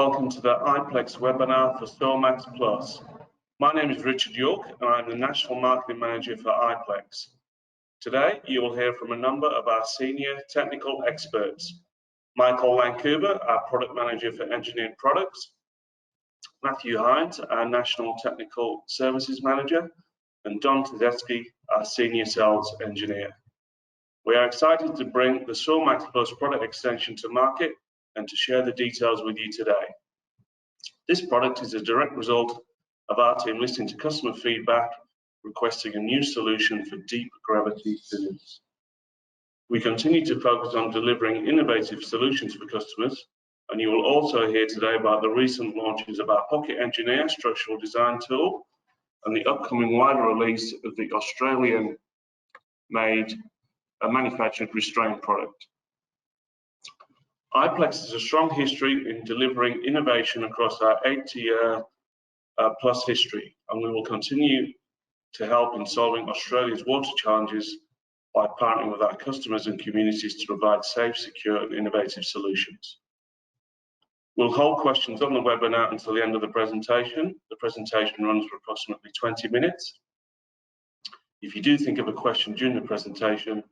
welcome to the iPlex webinar for SewerMAX Plus. My name is Richard York and I'm the National Marketing Manager for iPlex. Today you will hear from a number of our senior technical experts. Michael Lancuba, our Product Manager for Engineered Products, Matthew Hines, our National Technical Services Manager, and Don Tedeschi, our Senior Sales Engineer. We are excited to bring the SewerMAX Plus product extension to market and to share the details with you today. This product is a direct result of our team listening to customer feedback, requesting a new solution for deep gravity fittings. We continue to focus on delivering innovative solutions for customers, and you will also hear today about the recent launches of our Pocket Engineer structural design tool and the upcoming wider release of the Australian-made manufactured restraint product. iPlex has a strong history in delivering innovation across our 8-year plus history, and we will continue to help in solving Australia's water challenges by partnering with our customers and communities to provide safe, secure, and innovative solutions. We'll hold questions on the webinar until the end of the presentation. The presentation runs for approximately 20 minutes. If you do think of a question during the presentation,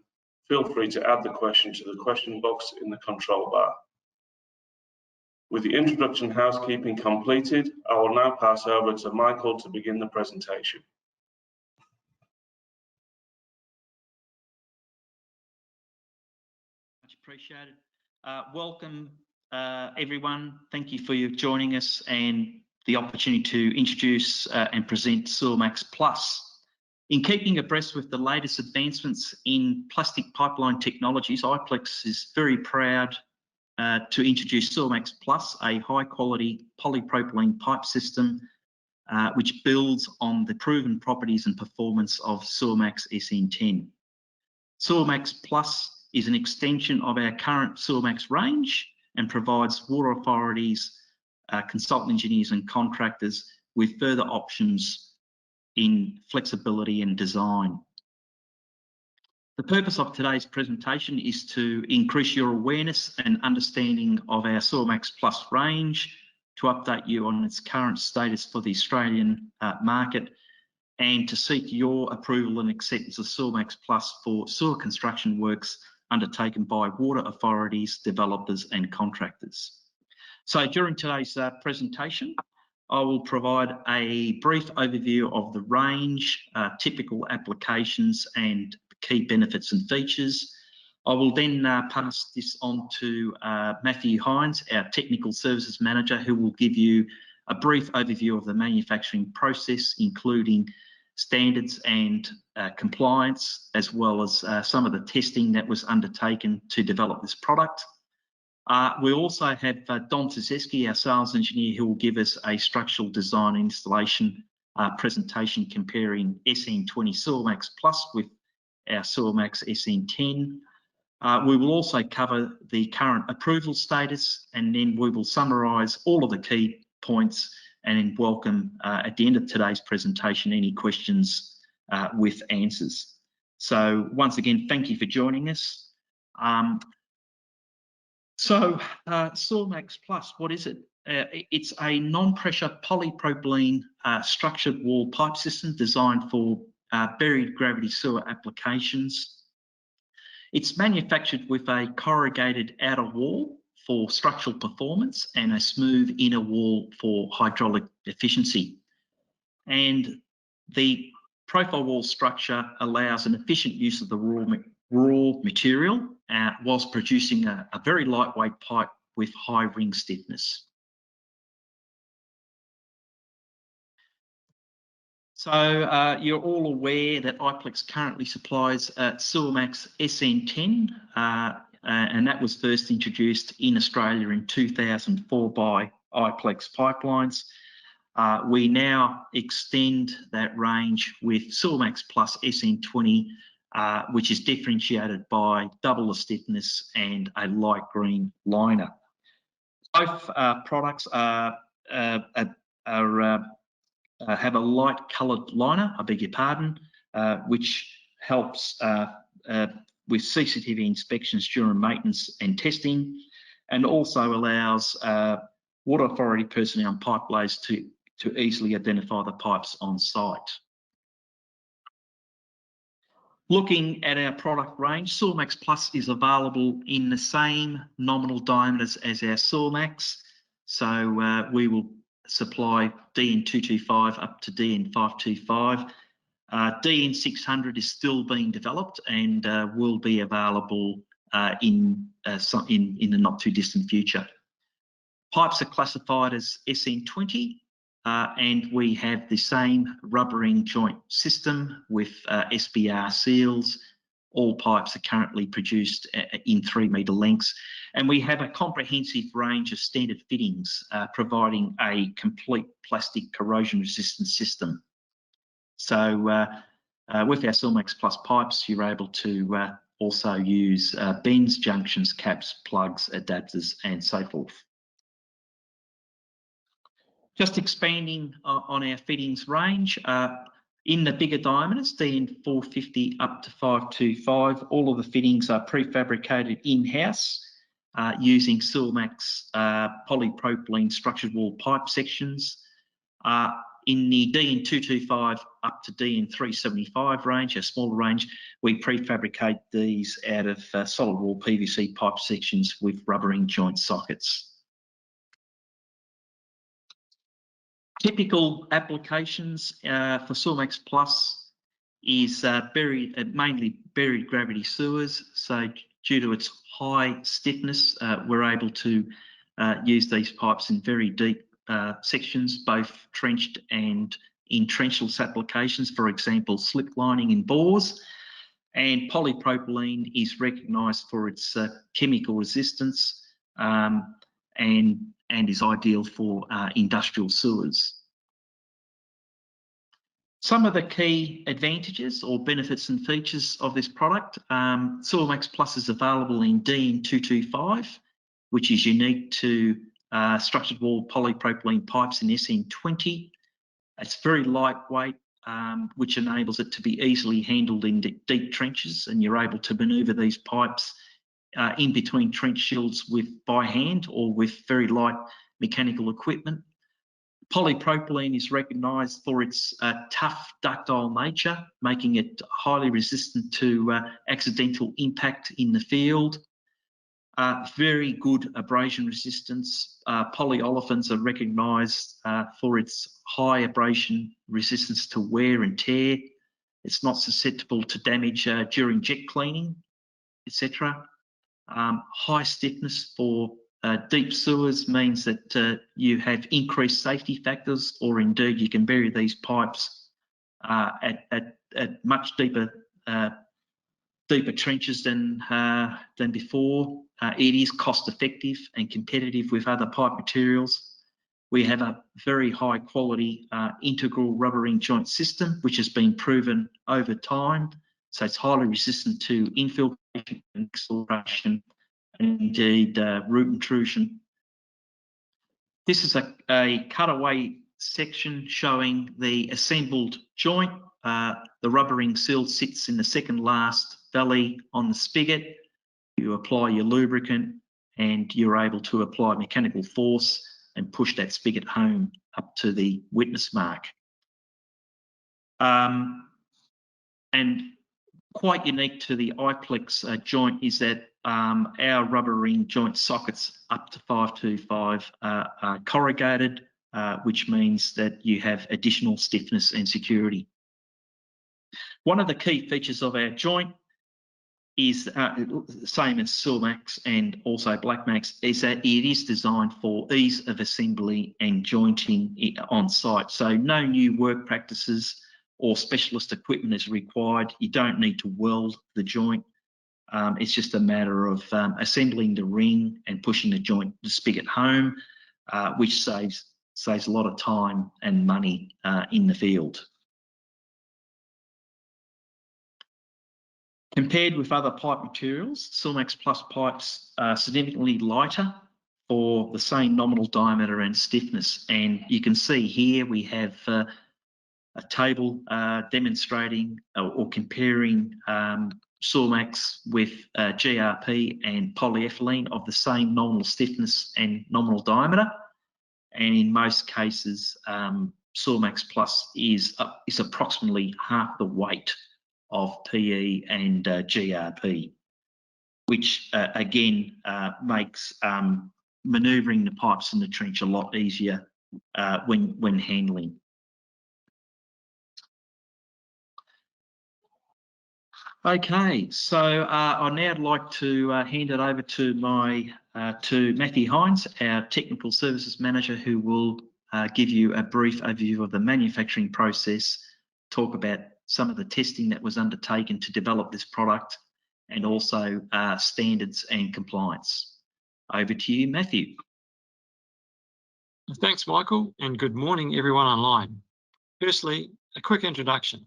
feel free to add the question to the question box in the control bar. With the introduction housekeeping completed, I will now pass over to Michael to begin the presentation. Much appreciated. Welcome everyone. Thank you for joining us and the opportunity to introduce and present SewerMAX Plus. In keeping abreast with the latest advancements in plastic pipeline technologies, iPlex is very proud to introduce SewerMAX Plus, a high-quality polypropylene pipe system which builds on the proven properties and performance of SewerMAX SN20. SewerMAX Plus is an extension of our current SewerMAX range and provides water authorities, consultant engineers and contractors with further options in flexibility and design. The purpose of today's presentation is to increase your awareness and understanding of our SewerMAX Plus range, to update you on its current status for the Australian market, and to seek your approval and acceptance of SewerMAX Plus for sewer construction works undertaken by water authorities, developers and contractors. So during today's presentation, I will provide a brief overview of the range, typical applications and key benefits and features. I will then pass this on to Matthew Hines, our Technical Services Manager, who will give you a brief overview of the manufacturing process, including standards and compliance, as well as some of the testing that was undertaken to develop this product. We also have Don Tedeschi, our sales engineer, who will give us a structural design installation presentation comparing SN20 SewerMAX Plus with our SewerMAX SN10. We will also cover the current approval status, and then we will summarise all of the key points and then welcome at the end of today's presentation any questions with answers. So once again, thank you for joining us. SewerMAX Plus, what is it? It's a non-pressure polypropylene structured wall pipe system designed for buried gravity sewer applications. It's manufactured with a corrugated outer wall for structural performance and a smooth inner wall for hydraulic efficiency. And the profile wall structure allows an efficient use of the raw material whilst producing a very lightweight pipe with high ring stiffness. So you're all aware that iPlex currently supplies SewerMAX SN10, and that was first introduced in Australia in 2004 by iPlex Pipelines. We now extend that range with SewerMAX Plus SN20, which is differentiated by double the stiffness and a light green liner. Both products have a light coloured liner, I beg your pardon, which helps with CCTV inspections during maintenance and testing, and also allows water authority personnel and pipe layers to easily identify the pipes on site. Looking at our product range, SewerMAX Plus is available in the same nominal diameters as our SewerMAX. So we will supply DN225 up to DN525. DN600 is still being developed and will be available in the not too distant future. Pipes are classified as SN20 and we have the same rubbering joint system with SBR seals. All pipes are currently produced in 3 metre lengths, and we have a comprehensive range of standard fittings providing a complete plastic corrosion resistant system. So with our SewerMAX Plus pipes, you're able to also use bends, junctions, caps, plugs, adapters, and so forth. Just expanding on our fittings range, in the bigger diameters, DN450 up to 525, all of the fittings are prefabricated in-house using SewerMAX polypropylene structured wall pipe sections. In the DN225 up to DN375 range, a smaller range, we prefabricate these out of solid wall PVC pipe sections with rubbering joint sockets. Typical applications for SewerMAX Plus is mainly buried gravity sewers. So due to its high stiffness, we're able to use these pipes in very deep sections, both trenched and in trenchless applications, for example, slip lining in bores. And polypropylene is recognised for its chemical resistance and is ideal for industrial sewers. Some of the key advantages or benefits and features of this product, SewerMAX Plus is available in DN225, which is unique to structured wall polypropylene pipes in SN20. It's very lightweight, which enables it to be easily handled in deep trenches, and you're able to manoeuvre these pipes in between trench shields by hand or with very light mechanical equipment. Polypropylene is recognised for its tough, ductile nature, making it highly resistant to accidental impact in the field. Very good abrasion resistance. Polyolefins are recognised for its high abrasion resistance to wear and tear. It's not susceptible to damage during jet cleaning, etc. High stiffness for deep sewers means that you have increased safety factors, or indeed you can bury these pipes at much deeper trenches than before. It is cost effective and competitive with other pipe materials. We have a very high quality integral rubbering joint system, which has been proven over time. So it's highly resistant to infiltration and acceleration, and indeed root intrusion. This is a cutaway section showing the assembled joint. The rubbering seal sits in the second last valley on the spigot. You apply your lubricant and you're able to apply mechanical force and push that spigot home up to the witness mark. And quite unique to the iPlex joint is that our rubbering joint sockets up to 525 are corrugated, which means that you have additional stiffness and security. One of the key features of our joint is same as SewerMAX and also BlackMax, is that it is designed for ease of assembly and jointing on site. So no new work practices or specialist equipment is required. You don't need to weld the joint. It's just a matter of assembling the ring and pushing the spigot home, which saves a lot of time and money in the field. Compared with other pipe materials, SewerMAX Plus pipes are significantly lighter for the same nominal diameter and stiffness. And you can see here we have a table demonstrating or comparing SewerMAX with GRP and polyethylene of the same nominal stiffness and nominal diameter. and in most cases, SewerMAX Plus is approximately half the weight of PE and GRP, which again makes manoeuvring the pipes in the trench a lot easier when handling. Okay, so I'd now like to hand it over to Matthew Hines, our Technical Services Manager, who will give you a brief overview of the manufacturing process, talk about some of the testing that was undertaken to develop this product, and also standards and compliance. Over to you, Matthew. Thanks, Michael, and good morning, everyone online. Firstly, a quick introduction.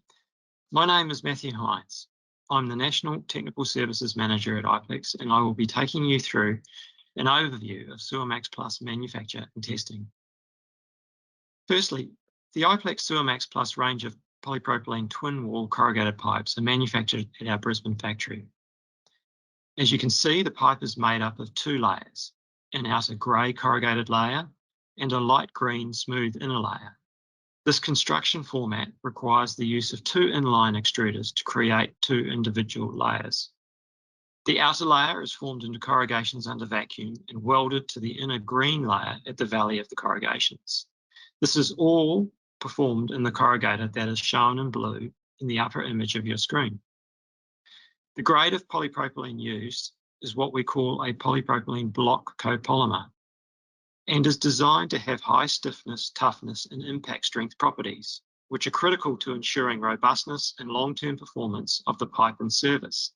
My name is Matthew Hines. I'm the National Technical Services Manager at iPlex, and I will be taking you through an overview of SewerMAX Plus manufacture and testing. Firstly, the iPlex SewerMAX Plus range of polypropylene twin-wall corrugated pipes are manufactured at our Brisbane factory. As you can see, the pipe is made up of two layers, an outer grey corrugated layer and a light green smooth inner layer. This construction format requires the use of two inline extruders to create two individual layers. The outer layer is formed into corrugations under vacuum and welded to the inner green layer at the valley of the corrugations. This is all performed in the corrugator that is shown in blue in the upper image of your screen. The grade of polypropylene used is what we call a polypropylene block copolymer, and is designed to have high stiffness, toughness, and impact strength properties, which are critical to ensuring robustness and long-term performance of the pipe in service.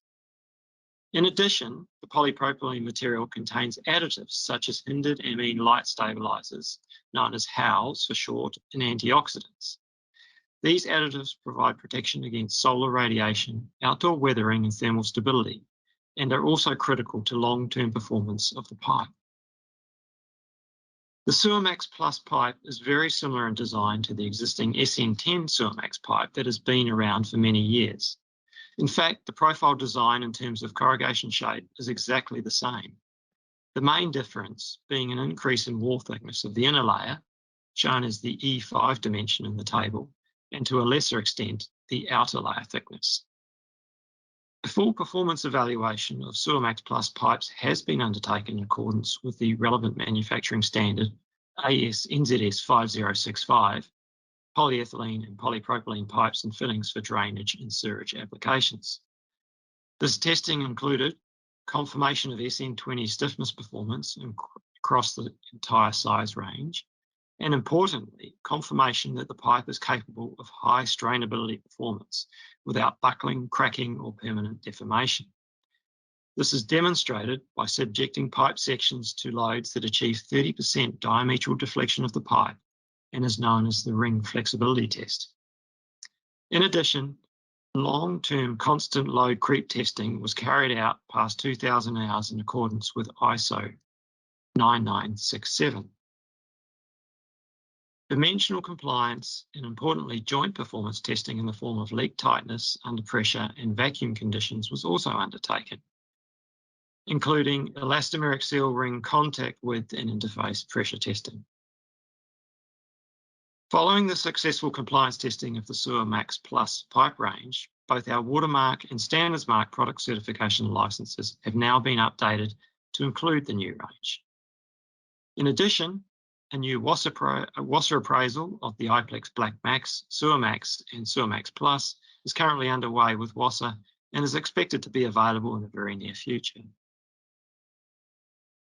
In addition, the polypropylene material contains additives such as hindered amine light stabilizers, known as HALs for short, and antioxidants. These additives provide protection against solar radiation, outdoor weathering, and thermal stability, and are also critical to long-term performance of the pipe. The SewerMAX Plus pipe is very similar in design to the existing SN10 SewerMAX pipe that has been around for many years. In fact, the profile design in terms of corrugation shape is exactly the same. The main difference being an increase in wall thickness of the inner layer, shown as the E5 dimension in the table, and to a lesser extent, the outer layer thickness. A full performance evaluation of SewerMAX Plus pipes has been undertaken in accordance with the relevant manufacturing standard AS NZS 5065, polyethylene and polypropylene pipes and fittings for drainage and sewage applications. This testing included confirmation of SN20 stiffness performance across the entire size range, and importantly, confirmation that the pipe is capable of high strainability performance without buckling, cracking, or permanent deformation. This is demonstrated by subjecting pipe sections to loads that achieve 30% diametral deflection of the pipe and is known as the ring flexibility test. In addition, long-term constant load creep testing was carried out past 2,000 hours in accordance with ISO 9967. Dimensional compliance and, importantly, joint performance testing in the form of leak tightness under pressure and vacuum conditions was also undertaken, including elastomeric seal ring contact width and interface pressure testing. Following the successful compliance testing of the SewerMAX Plus pipe range, both our Watermark and Standards Mark product certification licenses have now been updated to include the new range. In addition, a new WSAA appraisal of the iPlex Black Max, SewerMAX, and SewerMAX Plus is currently underway with WSAA and is expected to be available in the very near future.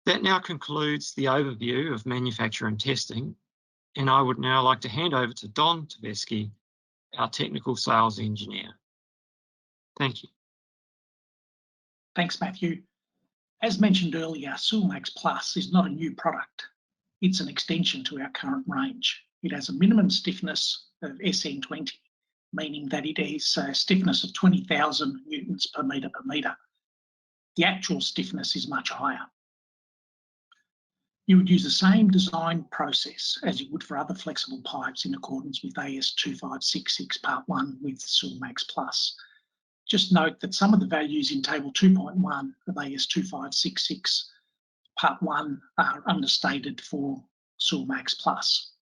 That now concludes the overview of manufacture and testing, and I would now like to hand over to Don Tversky, our Technical Sales Engineer. Thank you. Thanks, Matthew. As mentioned earlier, SewerMAX Plus is not a new product. It's an extension to our current range. It has a minimum stiffness of SN20, meaning that it is a stiffness of 20,000 newtons per metre per metre. The actual stiffness is much higher. You would use the same design process as you would for other flexible pipes in accordance with AS 2566 Part 1 with SewerMAX Plus. Just note that some of the values in Table 2.1 of AS 2566 Part 1 are understated for SewerMAX Plus.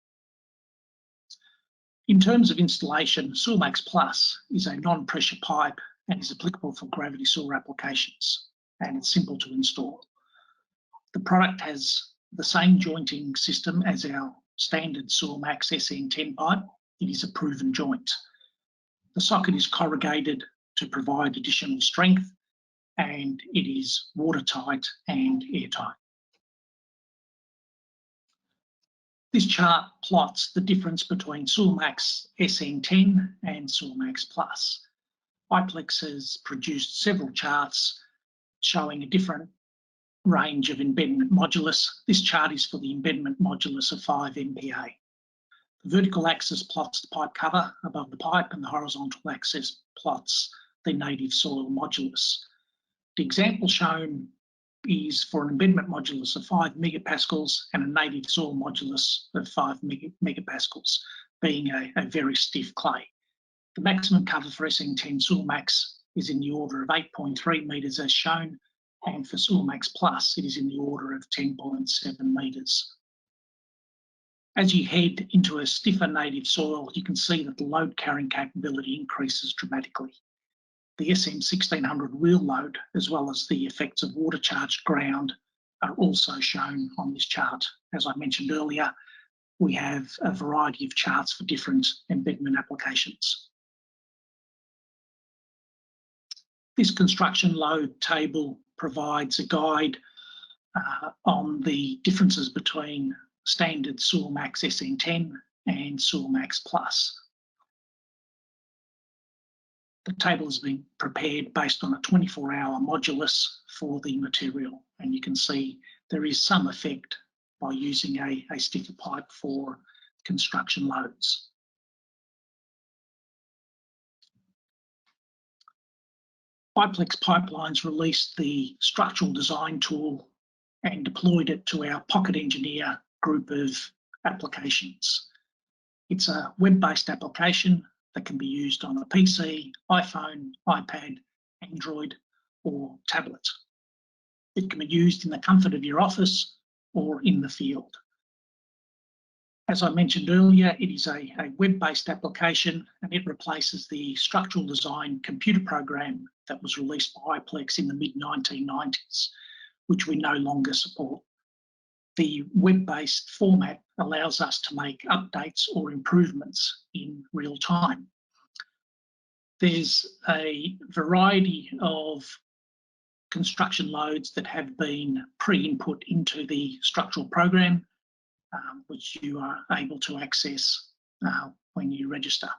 In terms of installation, SewerMAX Plus is a non-pressure pipe and is applicable for gravity sewer applications, and it's simple to install. The product has the same jointing system as our standard SewerMAX SN10 pipe. It is a proven joint. The socket is corrugated to provide additional strength, and it is watertight and airtight. This chart plots the difference between SewerMAX SN10 and SewerMAX Plus. Iplex has produced several charts showing a different range of embedment modulus. This chart is for the embedment modulus of 5 MPa. The vertical axis plots the pipe cover above the pipe, and the horizontal axis plots the native soil modulus. The example shown is for an embedment modulus of 5 megapascals and a native soil modulus of 5 megapascals, being a very stiff clay. The maximum cover for SN10 SewerMAX is in the order of 8.3 metres as shown, and for SewerMAX Plus it is in the order of 10.7 metres. As you head into a stiffer native soil, you can see that the load carrying capability increases dramatically. The SM1600 wheel load, as well as the effects of water charged ground, are also shown on this chart. As I mentioned earlier, we have a variety of charts for different embedment applications. This construction load table provides a guide on the differences between standard SewerMAX SN10 and SewerMAX Plus. The table has been prepared based on a 24-hour modulus for the material, and you can see there is some effect by using a stiffer pipe for construction loads. Iplex Pipelines released the structural design tool and deployed it to our Pocket Engineer group of applications. It's a web-based application that can be used on a PC, iPhone, iPad, Android, or tablet. It can be used in the comfort of your office or in the field. As I mentioned earlier, it is a web-based application, and it replaces the structural design computer program that was released by Iplex in the mid-1990s, which we no longer support. The web-based format allows us to make updates or improvements in real time. There's a variety of construction loads that have been pre-input into the structural program, which you are able to access when you register.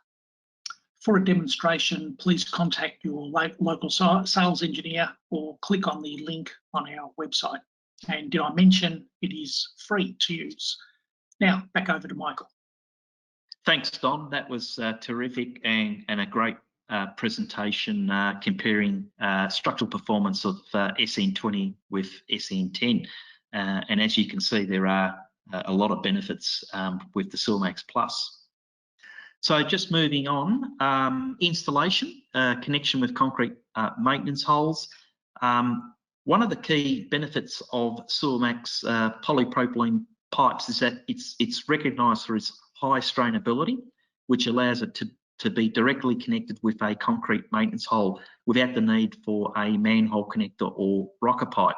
For a demonstration, please contact your local sales engineer or click on the link on our website. And did I mention it is free to use? Now, back over to Michael. Thanks, Don. That was terrific and a great presentation comparing structural performance of SN20 with SN10. And as you can see, there are a lot of benefits with the SewerMAX Plus. So just moving on, installation, connection with concrete maintenance holes. One of the key benefits of SewerMAX polypropylene pipes is that it's recognised for its high strainability, which allows it to be directly connected with a concrete maintenance hole without the need for a manhole connector or rocker pipe.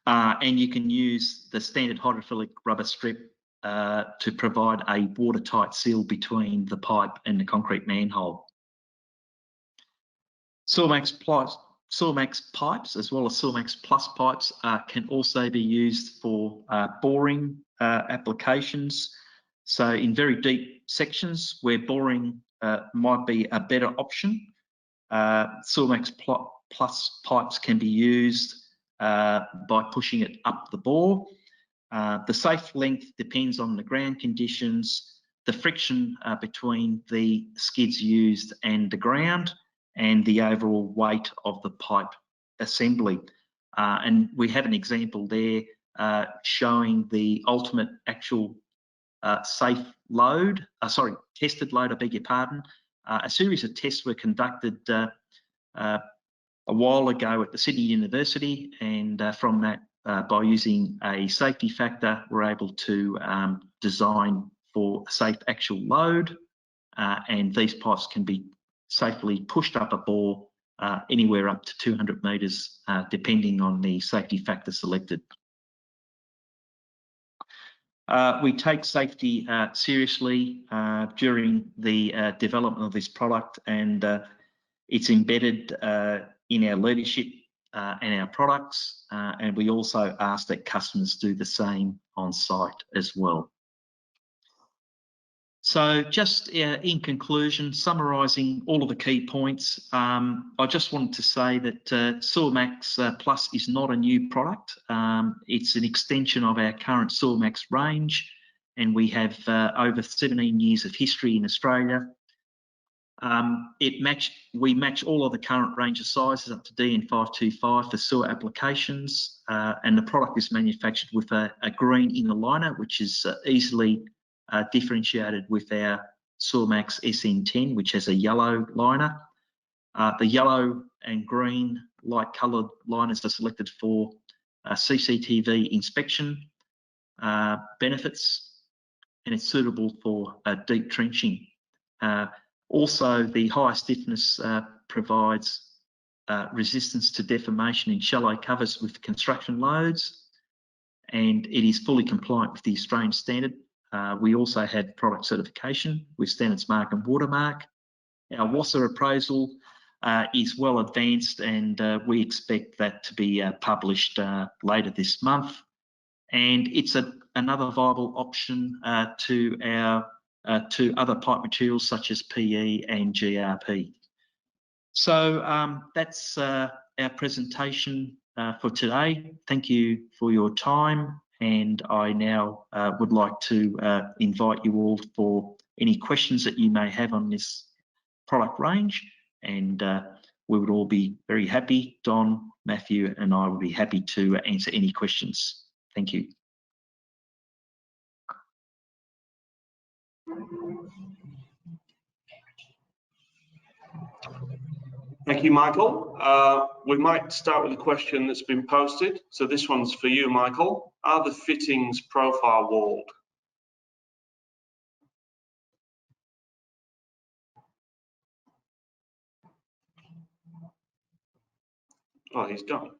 And you can use the standard hydrophilic rubber strip to provide a watertight seal between the pipe and the concrete manhole. SewerMAX pipes, as well as SewerMAX Plus pipes, can also be used for boring applications. So in very deep sections where boring might be a better option, SewerMAX Plus pipes can be used by pushing it up the bore. The safe length depends on the ground conditions, the friction between the skids used and the ground, and the overall weight of the pipe assembly. And we have an example there showing the ultimate actual safe load, tested load, I beg your pardon. A series of tests were conducted a while ago at the Sydney University, and from that by using a safety factor, we're able to design for a safe axial load, and these pipes can be safely pushed up a bore anywhere up to 200 metres, depending on the safety factor selected. We take safety seriously during the development of this product, and it's embedded in our leadership and our products, and we also ask that customers do the same on site as well. So just in conclusion, summarising all of the key points, I just wanted to say that SewerMAX Plus is not a new product. It's an extension of our current SewerMAX range, and we have over 17 years of history in Australia. We match all of the current range of sizes up to DN525 for sewer applications, and the product is manufactured with a green inner liner, which is easily differentiated with our SewerMAX SN10, which has a yellow liner. The yellow and green light coloured liners are selected for CCTV inspection benefits, and it's suitable for deep trenching. Also, the high stiffness provides resistance to deformation in shallow covers with construction loads, and it is fully compliant with the Australian standard. We also have product certification with Standards Mark and Watermark. Our WSAA Appraisal is well advanced, and we expect that to be published later this month. And it's another viable option to other pipe materials such as PE and GRP. So that's our presentation for today. Thank you for your time, and I now would like to invite you all for any questions that you may have on this product range, and we would all be very happy. Don, Matthew and I would be happy to answer any questions. Thank you. Thank you, Michael. We might start with a question that's been posted. So this one's for you, Michael. Are the fittings profile walled? Oh, he's done.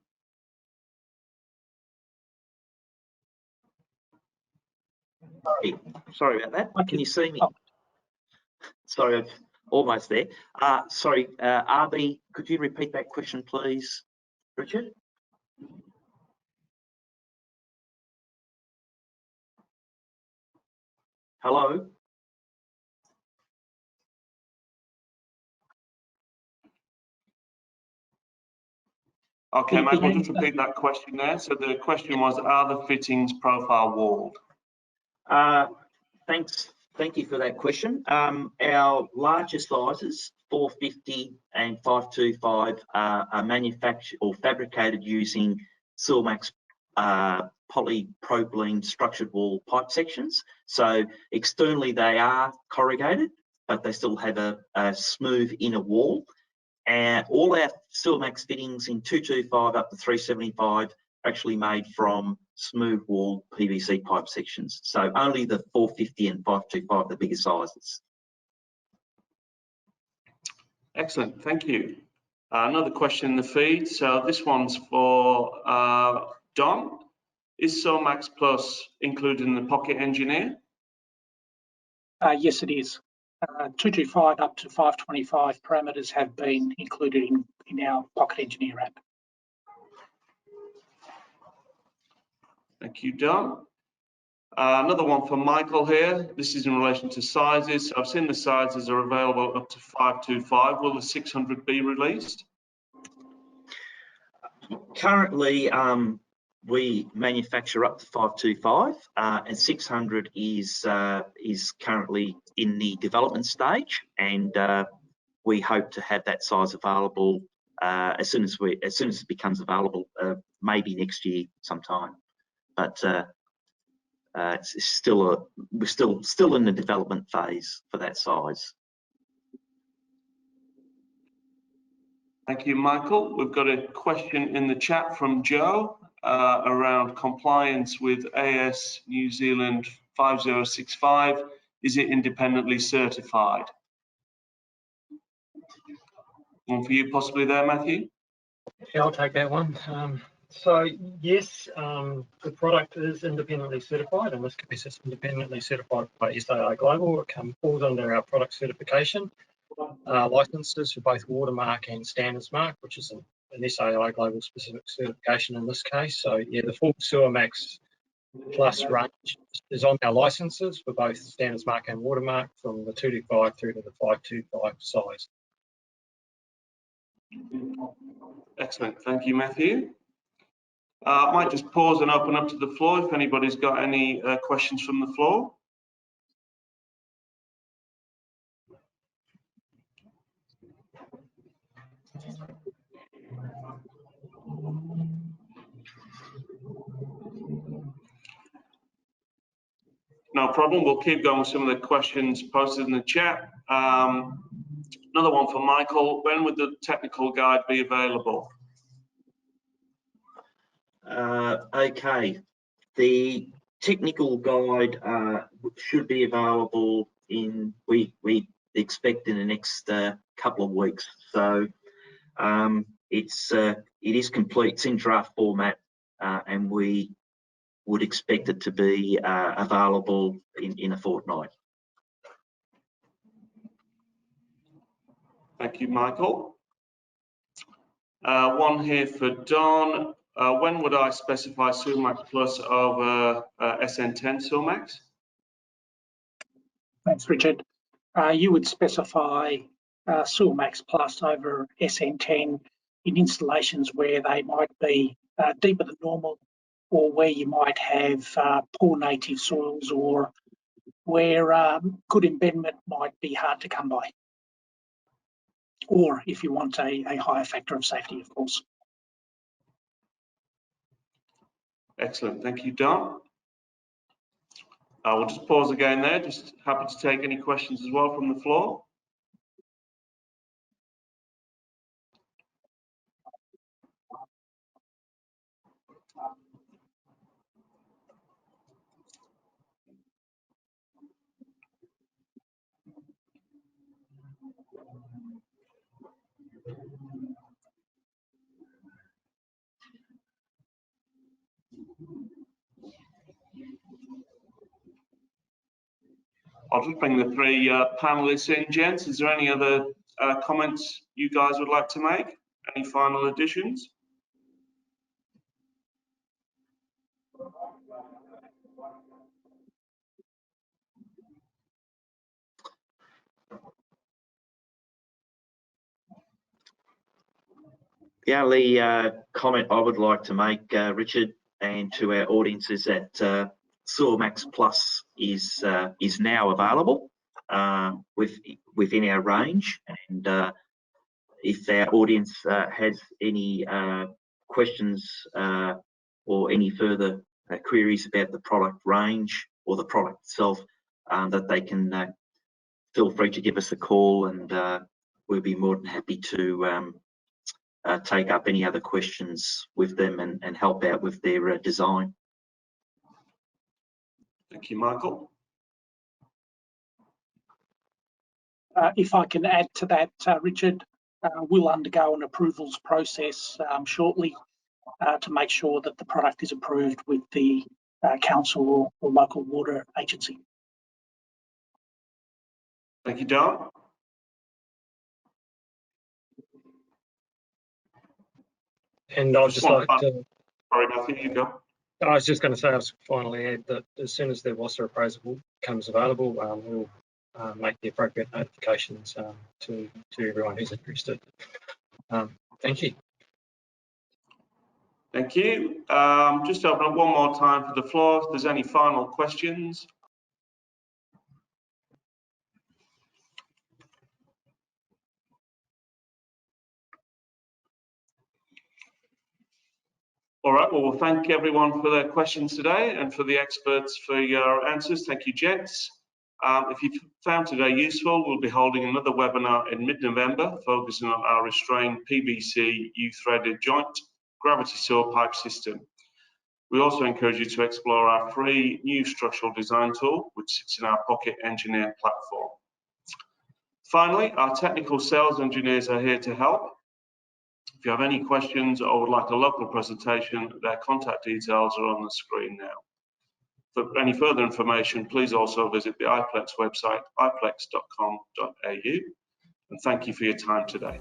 Sorry about that. Can you see me? Sorry, I'm almost there. Sorry, RB, could you repeat that question, please, Richard? Hello? Okay, mate, we'll just repeat that question there. So the question was, are the fittings profile walled? Thank you for that question. Our larger sizes, 450 and 525, are manufactured or fabricated using SewerMAX polypropylene structured wall pipe sections. So externally they are corrugated, but they still have a smooth inner wall. And all our SewerMAX fittings in 225 up to 375 are actually made from smooth wall PVC pipe sections. So only the 450 and 525, the bigger sizes. Excellent, thank you. Another question in the feed. So this one's for Don. Is SewerMAX Plus included in the Pocket Engineer? Yes, it is. 225 up to 525 parameters have been included in our Pocket Engineer app. Thank you, Don. Another one for Michael here. This is in relation to sizes. I've seen the sizes are available up to 525. Will the 600 be released? Currently, we manufacture up to 525, and 600 is currently in the development stage, and we hope to have that size available as soon as it becomes available, maybe next year sometime. But it's still we're still in the development phase for that size. Thank you, Michael. We've got a question in the chat from Joe. around compliance with AS New Zealand 5065. Is it independently certified? One for you possibly there, Matthew? Yeah, I'll take that one. So yes, the product is independently certified, and this is independently certified by SAA Global. It falls under our product certification licenses for both Watermark and Standards Mark, which is an SAA Global specific certification in this case. So yeah, the full SewerMAX Plus range is on our licenses for both Standards Mark and Watermark, from the 225 through to the 525 size. Excellent, thank you, Matthew. I might just pause and open up to the floor if anybody's got any questions from the floor. No problem, we'll keep going with some of the questions posted in the chat. Another one for Michael. When would the technical guide be available? Okay, the technical guide should be available in, we expect in the next couple of weeks. So it is complete, it's in draft format, and we would expect it to be available in a fortnight. Thank you, Michael. One here for Don. When would I specify SewerMAX Plus over SN10 SewerMAX? Thanks, Richard. You would specify SewerMAX Plus over SN10 in installations where they might be deeper than normal, or where you might have poor native soils, or where good embedment might be hard to come by, or if you want a higher factor of safety, of course. Excellent, thank you, Don. We'll just pause again there, just happy to take any questions as well from the floor. I'll just bring the three panelists in, gents. Is there any other comments you guys would like to make? Any final additions? The only comment I would like to make, Richard, and to our audience, is that SewerMAX Plus is now available within our range, and if our audience has any questions or any further queries about the product range or the product itself, that they can feel free to give us a call, and we'll be more than happy to take up any other questions with them and help out with their design. Thank you, Michael. If I can add to that, Richard, we'll undergo an approvals process shortly to make sure that the product is approved with the council or local water agency. Thank you, Don. And I was just like to, sorry, Matthew, you go. I was just going to say, I was finally add that as soon as the WSAA appraisal becomes available, we'll make the appropriate notifications to everyone who's interested. Thank you. Thank you. Just open up one more time for the floor if there's any final questions. All right, well, we'll thank everyone for their questions today and for the experts for your answers. Thank you, gents. If you found today useful, we'll be holding another webinar in mid-November focusing on our restrained PVC U-threaded joint gravity sewer pipe system. We also encourage you to explore our free new structural design tool, which sits in our Pocket Engineer platform. Finally, our technical sales engineers are here to help. If you have any questions or would like a local presentation, their contact details are on the screen now. For any further information, please also visit the iPlex website, iplex.com.au, and thank you for your time today.